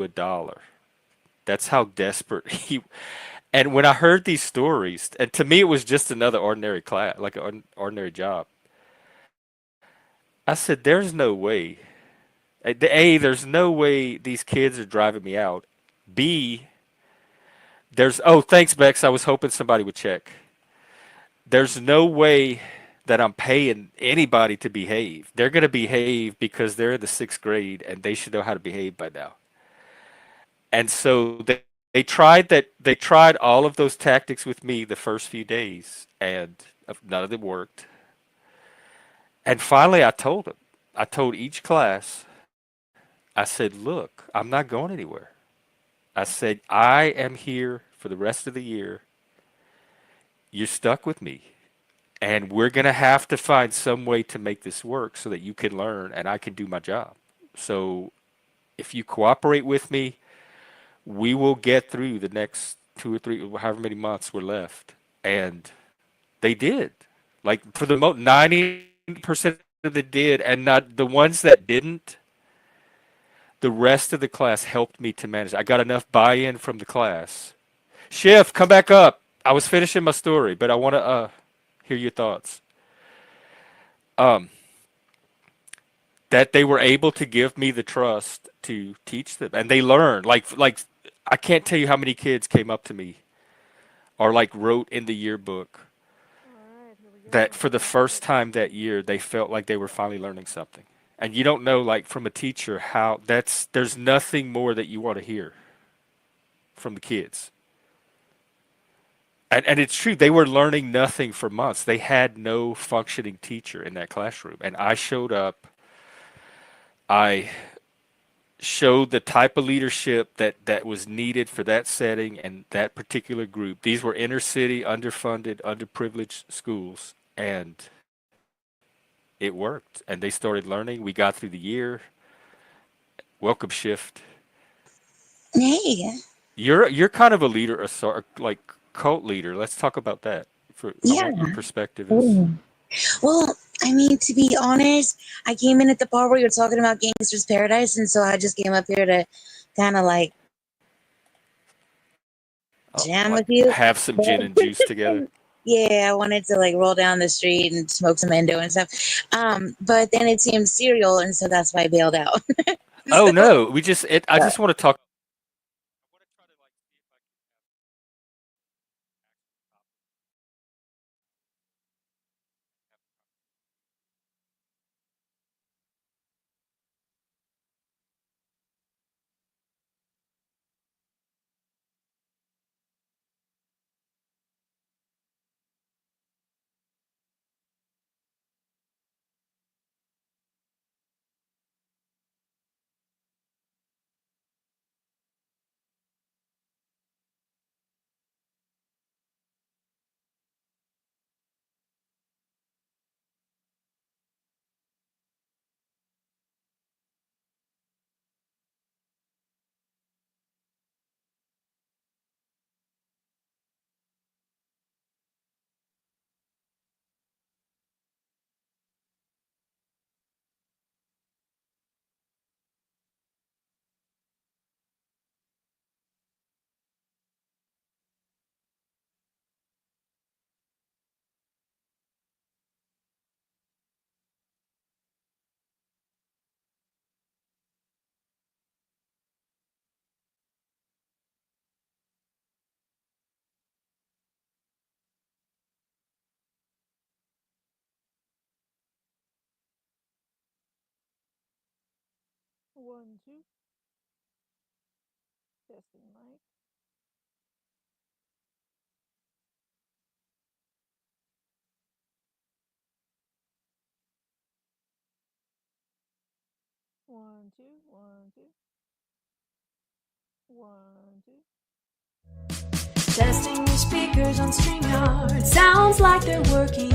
a dollar. That's how desperate he. And when I heard these stories, and to me it was just another ordinary class, like an ordinary job. I said, "There's no way. A, there's no way these kids are driving me out. B, there's oh, thanks, Bex. I was hoping somebody would check. There's no way that I'm paying anybody to behave. They're going to behave because they're in the sixth grade and they should know how to behave by now." And so they tried that. They tried all of those tactics with me the first few days, and none of them worked. And finally, I told them. I told each class. I said, "Look, I'm not going anywhere." I said, "I am here for the rest of the year. You're stuck with me, and we're going to have to find some way to make this work so that you can learn and I can do my job. So if you cooperate with me, we will get through the next 2 or 3, however many months we're left." And they did. Like for the 90% of them did, and not the ones that didn't. The rest of the class helped me to manage. I got enough buy-in from the class. Shift, come back up. I was finishing my story, but I want to hear your thoughts. Um, that they were able to give me the trust to teach them, and they learned. Like I can't tell you how many kids came up to me or like wrote in the yearbook All right, here we that go. for the first time that year they felt like they were finally learning something. And you don't know, like from a teacher, how that's there's nothing more that you want to hear from the kids. And it's true, they were learning nothing for months. They had no functioning teacher in that classroom. And I showed up, I showed the type of leadership that was needed for that setting and that particular group. These were inner city, underfunded, underprivileged schools. And it worked. And they started learning. We got through the year. Welcome shift. Hey, You're kind of a leader, like cult leader. Let's talk about that. I yeah. want your perspective is. Ooh. Well, I mean, to be honest, I came in at the part where you're talking about Gangster's Paradise, and so I just came up here to kind of like Oh, jam like with you. have some But gin and juice together. yeah, I wanted to like roll down the street and smoke some endo and stuff. But then it seemed serial, and so that's why I bailed out. Oh So, no, we just it, I just want to talk. One, two, testing mic. One, two, one, two, one, two. Testing your speakers on StreamYard. Sounds like they're working.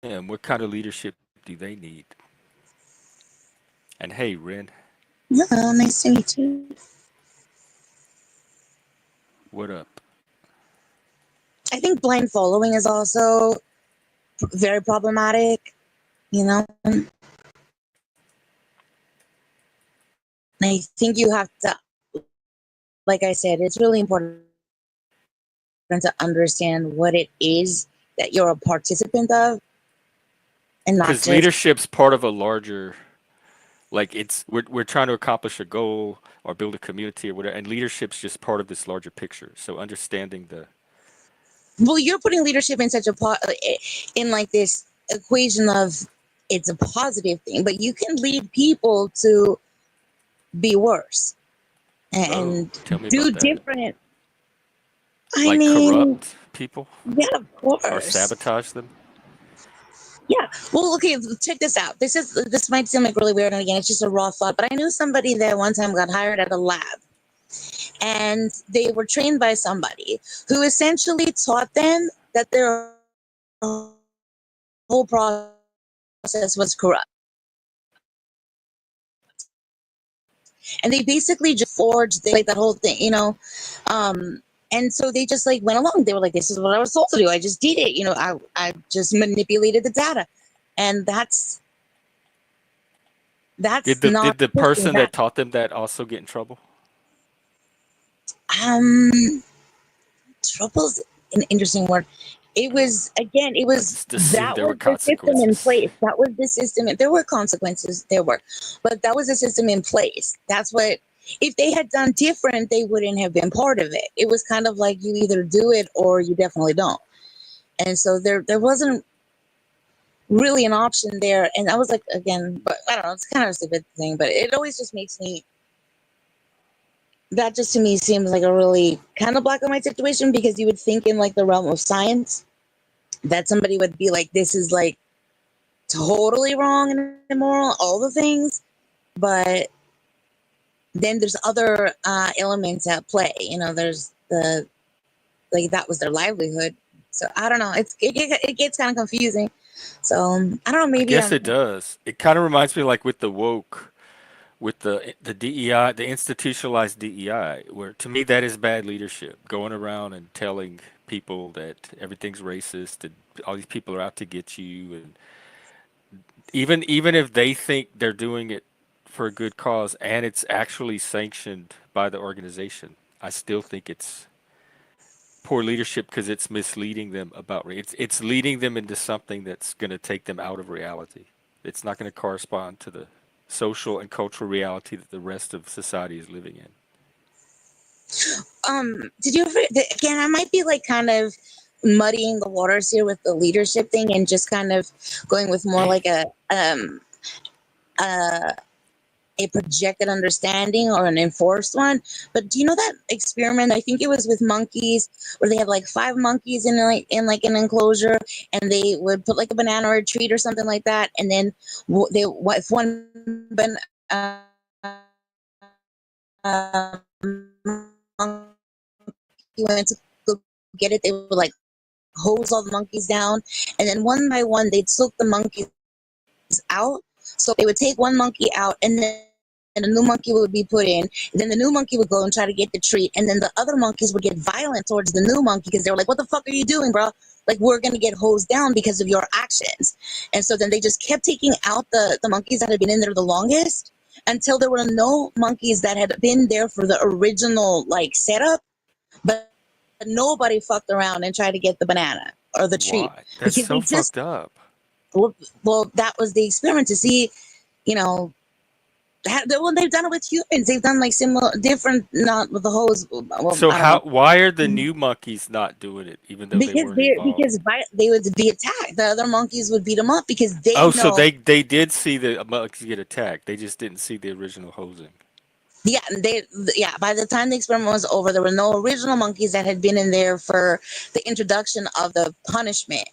What kind of leadership do they need? And hey, Ren, Hello, nice to meet you. what up? I think blind following is also very problematic, you know. And I think you have to, like I said, it's really important to understand what it is that you're a participant of and not Because just, leadership's part of a larger, like we're trying to accomplish a goal or build a community or whatever, and leadership's just part of this larger picture. So understanding the well, you're putting leadership in such a, in like this equation of it's a positive thing, but you can lead people to be worse oh, and tell me do about that. different. I Like mean, corrupt people yeah, of or course. sabotage them. Yeah. Well, okay, check this out. This might seem like really weird, and again, it's just a raw thought, but I knew somebody that one time got hired at a lab, and they were trained by somebody who essentially taught them that their whole process was corrupt. And they basically just forged like that whole thing, and so they just like went along. They were like, this is what I was told to do. I just did it. I just manipulated the data. And Did that's the not did the pushing person that. that taught them that also get in trouble? Um Trouble's an interesting word. It was again, it I was just assumed that there were was the system in consequences. place. That was the system. There were consequences, there were, but that was the system in place. That's what. If they had done different, they wouldn't have been part of it. It was kind of like you either do it or you definitely don't. And so there wasn't really an option there. And I was like, again, but I don't know. It's kind of a stupid thing, but it always just makes me. That just to me seems like a really kind of black and white situation because you would think in like the realm of science that somebody would be like, this is like totally wrong and immoral, all the things. But then there's other elements at play. There's the like that was their livelihood. So I don't know. It gets kind of confusing. So I don't know. I Maybe guess it does. It kind of reminds me like with the woke, with the DEI, the institutionalized DEI, where to me that is bad leadership, going around and telling people that everything's racist and all these people are out to get you, and even if they think they're doing it for a good cause and it's actually sanctioned by the organization, I still think it's poor leadership because it's misleading them about it's leading them into something that's going to take them out of reality. It's not going to correspond to the social and cultural reality that the rest of society is living in. did you ever again? I might be like kind of muddying the waters here with the leadership thing and just kind of going with more like uh a projected understanding or an enforced one. But do you know that experiment? I think it was with monkeys, where they had like five monkeys in like an enclosure, and they would put like a banana or a treat or something like that, and then if one monkey went to go get it, they would like hose all the monkeys down, and then one by one they'd soak the monkeys out. So they would take one monkey out, and then a new monkey would be put in. And then the new monkey would go and try to get the treat. And then the other monkeys would get violent towards the new monkey because they were like, "What the fuck are you doing, bro? Like, we're going to get hosed down because of your actions." And so then they just kept taking out the monkeys that had been in there the longest until there were no monkeys that had been there for the original, like, setup. But nobody fucked around and tried to get the banana or the treat Why? That's because so they just, fucked up. well, that was the experiment to see, you know, well, they've done it with humans. They've done like similar, different, not with the hose. Well, So I don't know, why are the new monkeys not doing it even though they because weren't involved? they would be attacked. The other monkeys would beat them up because they Oh, so know. they did see the monkeys get attacked. They just didn't see the original hosing. Yeah, yeah. By the time the experiment was over, there were no original monkeys that had been in there for the introduction of the punishment.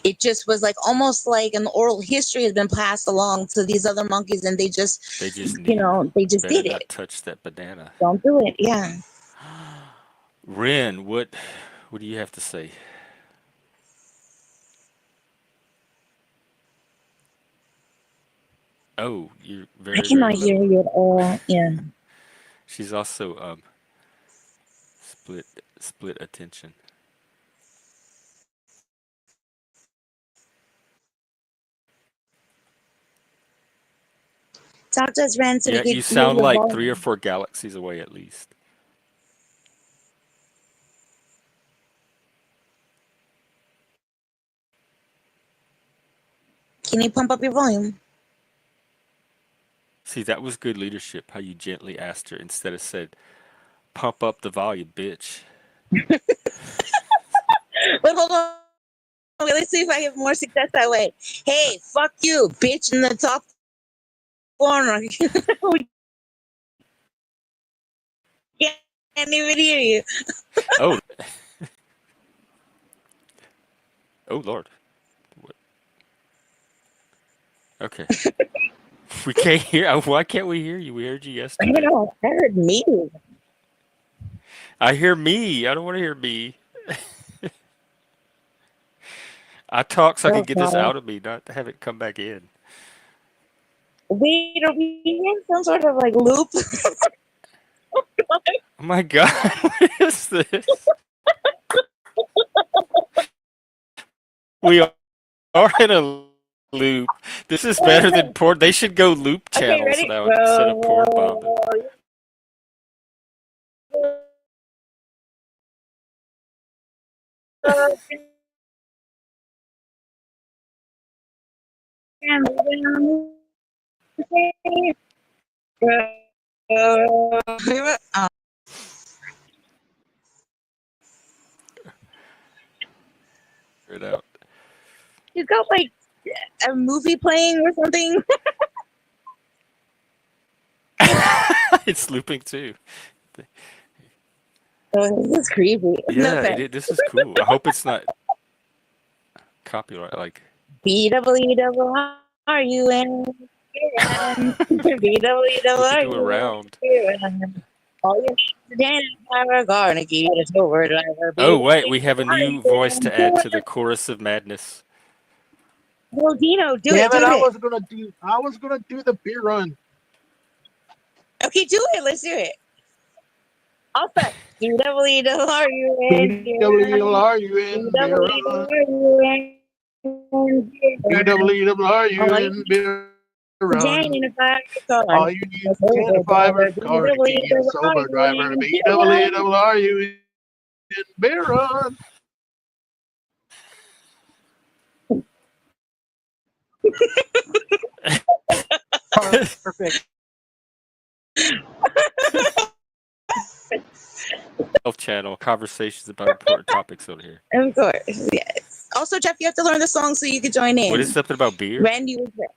It just was like almost like an oral history had been passed along to these other monkeys, and they just, They just knew. they just Better did it. not touch that banana. Don't do it. Yeah. Ren, what do you have to say? Oh, you're I very, very cannot hear low. you at all. Yeah. She's also split split attention. Talk to us, Ren, so we Yeah, could you hear sound your like three or volume. four galaxies away at least. Can you pump up your volume? See, that was good leadership. How you gently asked her instead of said, "Pump up the volume, bitch." But hold on. Wait, let's see if I have more success that way. Hey, fuck you, bitch, in the top corner. We can't even hear you. Oh, oh Lord. What- Okay, we can't hear. Why can't we hear you? We heard you I don't yesterday. know. I heard me. I hear me. I don't want to hear me. I talk so I can Oh, get this God. out of me, not to have it come back in. Wait, are we in some sort of like loop? Oh my God, what is this? We are in a loop. This is better than porn. They should go loop Okay, channels ready? now instead of porn bombing. Figure it out. You got like a movie playing or something? It's looping too. Oh, this is creepy. No Yeah, offense. this is cool. I hope it's not copyright. Like BWRUN. we could go around. BWRUN. All your Dan Power Garnicky, it's over driver. Oh wait, we have a new voice to add to the chorus of madness. Well, Dino, do it, Damn do it! I it. was gonna do. I was gonna do the beer run. Okay, do it. Let's do it. I'll start. BWRUN. BWRUN beer run. BWRUN beer run. Jane in a fire car. All you need is a 10 fiber car to key a sober driver. BWRUN beer run. Perfect. Health channel conversations about important topics on here. Of course, yes. Also, Jeff, you have to learn the song so you can join What is in. something about beer? Randy was there.